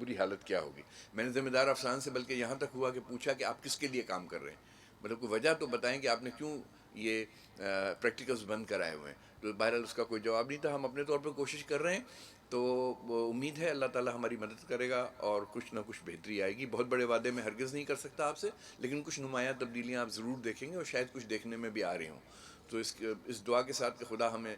بری حالت کیا ہوگی. میں نے ذمہ دار افسران سے بلکہ یہاں تک ہوا کہ پوچھا کہ آپ کس کے لیے کام کر رہے ہیں, مطلب کوئی وجہ تو بتائیں کہ آپ نے کیوں یہ پریکٹیکلز بند کرائے ہوئے ہیں. تو بہرحال اس کا کوئی جواب نہیں تھا. ہم اپنے طور پہ کوشش کر رہے ہیں, تو امید ہے اللہ تعالیٰ ہماری مدد کرے گا اور کچھ نہ کچھ بہتری آئے گی. بہت بڑے وعدے میں ہرگز نہیں کر سکتا آپ سے, لیکن کچھ نمایاں تبدیلیاں آپ ضرور دیکھیں گے اور شاید کچھ دیکھنے میں بھی آ رہی ہوں. تو اس دعا کے ساتھ کہ خدا ہمیں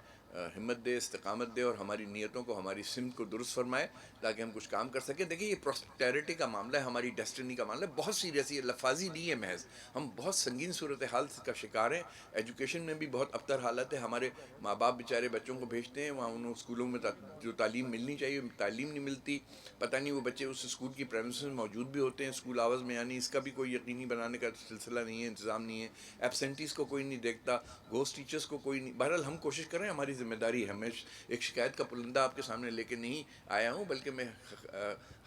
ہمت دے, استقامت دے اور ہماری نیتوں کو, ہماری سمت کو درست فرمائے تاکہ ہم کچھ کام کر سکیں. دیکھیے یہ پراسپیرٹی کا معاملہ ہے, ہماری ڈیسٹنی کا معاملہ ہے, بہت سیریس, یہ لفاظی نہیں ہے محض. ہم بہت سنگین صورتحال کا شکار ہیں. ایجوکیشن میں بھی بہت ابتر حالت ہے. ہمارے ماں باپ بیچارے بچوں کو بھیجتے ہیں وہاں, انہوں اسکولوں میں جو تعلیم ملنی چاہیے تعلیم نہیں ملتی. پتہ نہیں وہ بچے اس اسکول کی پریمیسز میں موجود بھی ہوتے ہیں اسکول آورز میں, یعنی اس کا بھی کوئی یقینی بنانے کا سلسلہ نہیں ہے, انتظام نہیں ہے. ایبسینٹیز کو کوئی نہیں دیکھتا, گھوسٹ ٹیچرس کو کوئی نہیں. بہرحال ہم کوشش کر رہے ہیں, ہماری ذمہ داری ہے. میں ایک شکایت کا پرندہ آپ کے سامنے لے کے نہیں آیا ہوں, بلکہ میں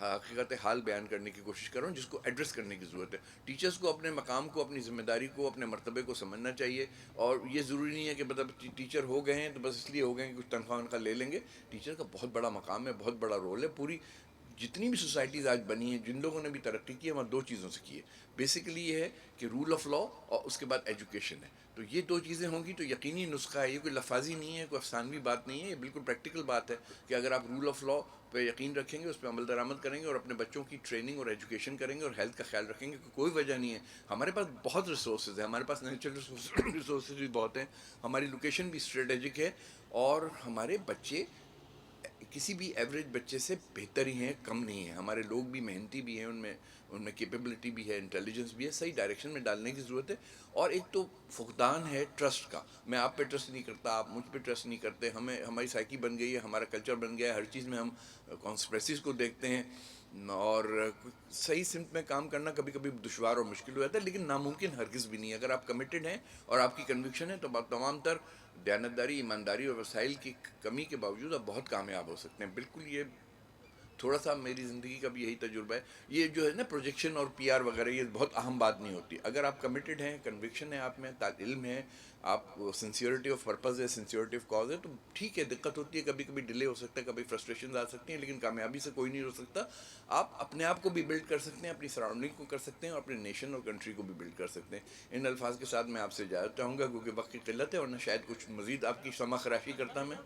حقیقت حال بیان کرنے کی کوشش کر رہا ہوں جس کو ایڈریس کرنے کی ضرورت ہے. ٹیچرس کو اپنے مقام کو, اپنی ذمہ داری کو, اپنے مرتبے کو سمجھنا چاہیے. اور یہ ضروری نہیں ہے کہ مطلب ٹیچر ہو گئے ہیں تو بس اس لیے ہو گئے ہیں کہ کچھ تنخواہ ونخواہ لے لیں گے. ٹیچر کا بہت بڑا مقام ہے, بہت بڑا رول ہے. پوری جتنی بھی سوسائٹیز آج بنی ہیں, جن لوگوں نے بھی ترقی کی ہے, وہاں دو چیزوں سے کی ہے. بیسیکلی یہ ہے کہ رول آف لا, اور اس کے بعد ایجوکیشن ہے. تو یہ دو چیزیں ہوں گی تو یقینی نسخہ ہے. یہ کوئی لفاظی نہیں ہے, کوئی افسانوی بات نہیں ہے, یہ بالکل پریکٹیکل بات ہے کہ اگر آپ رول آف لا پہ یقین رکھیں گے, اس پہ عمل درآمد کریں گے اور اپنے بچوں کی ٹریننگ اور ایجوکیشن کریں گے اور ہیلتھ کا خیال رکھیں گے, کوئی وجہ نہیں ہے. ہمارے پاس بہت ریسورسز ہیں, ہمارے پاس نیچرل ریسورسز بھی بہت ہیں, ہماری لوکیشن بھی اسٹریٹجک ہے, اور ہمارے بچے کسی بھی ایوریج بچے سے بہتر ہی ہیں, کم نہیں ہیں. ہمارے لوگ بھی محنتی بھی ہیں, ان میں کیپیبلٹی بھی ہے, انٹیلیجنس بھی ہے. صحیح ڈائریکشن میں ڈالنے کی ضرورت ہے. اور ایک تو فقدان ہے ٹرسٹ کا. میں آپ پہ ٹرسٹ نہیں کرتا, آپ مجھ پہ ٹرسٹ نہیں کرتے. ہماری سائیکی بن گئی ہے, ہمارا کلچر بن گیا ہے, ہر چیز میں ہم کانسپریسیز کو دیکھتے ہیں, اور صحیح سمت میں کام کرنا کبھی کبھی دشوار اور مشکل ہو جاتا ہے, لیکن ناممکن ہرگز بھی نہیں ہے. اگر آپ کمیٹڈ ہیں اور آپ کی کنوکشن ہے تو آپ تمام تر دیانتداری, ایمانداری اور وسائل کی کمی کے باوجود آپ بہت کامیاب ہو سکتے ہیں. بالکل یہ تھوڑا سا میری زندگی کا بھی یہی تجربہ ہے. یہ جو ہے نا پروجیکشن اور پی آر وغیرہ, یہ بہت اہم بات نہیں ہوتی. اگر آپ کمیٹڈ ہیں, کنوکشن ہے آپ میں, علم ہے, آپ سنسیورٹی آف پرپز ہے, سنسیورٹی آف کاز ہے, تو ٹھیک ہے. دقت ہوتی ہے, کبھی کبھی ڈیلے ہو سکتا ہے, کبھی فرسٹریشنز آ سکتی ہیں, لیکن کامیابی سے کوئی نہیں ہو سکتا. آپ اپنے آپ کو بھی بلڈ کر سکتے ہیں, اپنی سراؤنڈنگ کو کر سکتے ہیں, اور اپنے نیشن اور کنٹری کو بھی بلڈ کر سکتے ہیں. ان الفاظ کے ساتھ میں آپ سے اجازت چاہوں گا کیونکہ وقت کی قلت ہے, ورنہ شاید کچھ مزید آپ کی سمع خراشی کرتا میں.